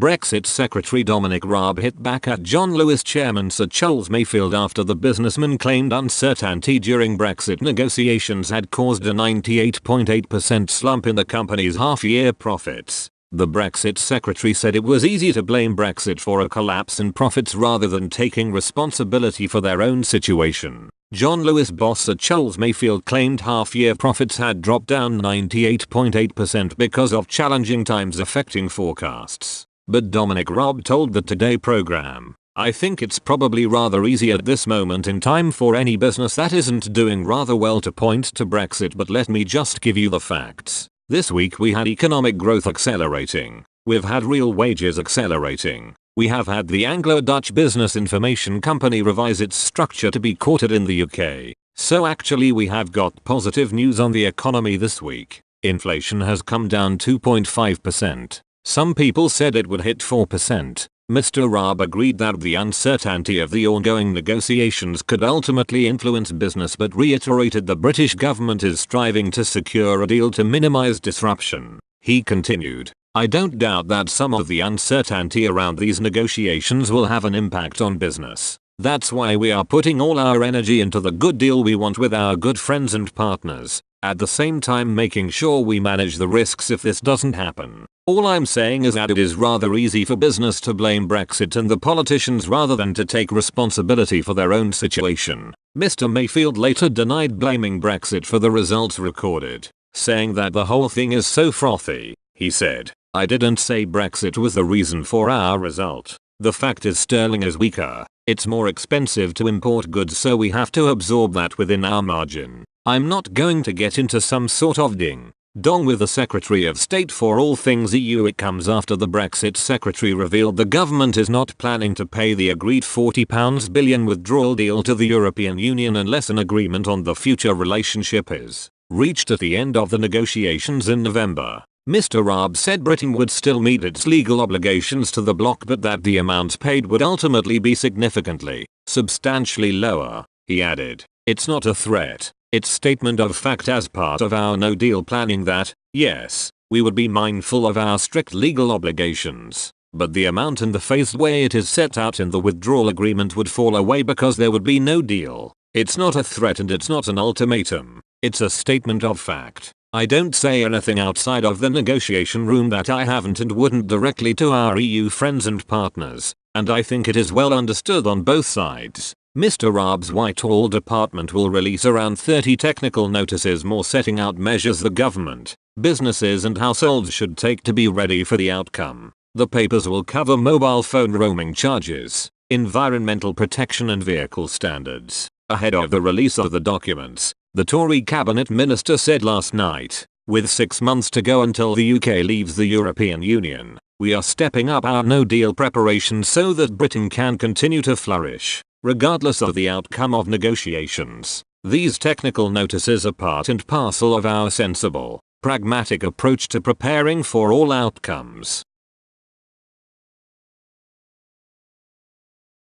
Brexit Secretary Dominic Raab hit back at John Lewis Chairman Sir Charles Mayfield after the businessman claimed uncertainty during Brexit negotiations had caused a 98.8% slump in the company's half-year profits. The Brexit secretary said it was easy to blame Brexit for a collapse in profits rather than taking responsibility for their own situation. John Lewis boss Sir Charles Mayfield claimed half-year profits had dropped down 98.8% because of challenging times affecting forecasts. But Dominic Raab told the Today programme, "I think it's probably rather easy at this moment in time for any business that isn't doing rather well to point to Brexit, but let me just give you the facts. This week we had economic growth accelerating. We've had real wages accelerating. We have had the Anglo-Dutch Business Information Company revise its structure to be quoted in the UK. So actually we have got positive news on the economy this week. Inflation has come down 2.5%. Some people said it would hit 4%. Mr. Raab agreed that the uncertainty of the ongoing negotiations could ultimately influence business, but reiterated the British government is striving to secure a deal to minimize disruption. He continued, "I don't doubt that some of the uncertainty around these negotiations will have an impact on business. That's why we are putting all our energy into the good deal we want with our good friends and partners, at the same time making sure we manage the risks if this doesn't happen. All I'm saying is that it is rather easy for business to blame Brexit and the politicians rather than to take responsibility for their own situation." Mr. Mayfield later denied blaming Brexit for the results recorded, saying that the whole thing is so frothy. He said, "I didn't say Brexit was the reason for our result. The fact is sterling is weaker. It's more expensive to import goods, so we have to absorb that within our margin. I'm not going to get into some sort of ding-dong with the Secretary of State for all things EU." It comes after the Brexit secretary revealed the government is not planning to pay the agreed £40 billion withdrawal deal to the European Union unless an agreement on the future relationship is reached at the end of the negotiations in November. Mr. Raab said Britain would still meet its legal obligations to the bloc, but that the amounts paid would ultimately be significantly, substantially lower. He added, "It's not a threat. It's statement of fact as part of our no-deal planning that, yes, we would be mindful of our strict legal obligations, but the amount and the phased way it is set out in the withdrawal agreement would fall away because there would be no deal. It's not a threat and it's not an ultimatum. It's a statement of fact. I don't say anything outside of the negotiation room that I haven't and wouldn't directly to our EU friends and partners, and I think it is well understood on both sides." Mr. Raab's Whitehall department will release around 30 technical notices more setting out measures the government, businesses and households should take to be ready for the outcome. The papers will cover mobile phone roaming charges, environmental protection and vehicle standards. Ahead of the release of the documents, the Tory cabinet minister said last night, "With 6 months to go until the UK leaves the European Union, we are stepping up our no-deal preparations so that Britain can continue to flourish, regardless of the outcome of negotiations. These technical notices are part and parcel of our sensible, pragmatic approach to preparing for all outcomes."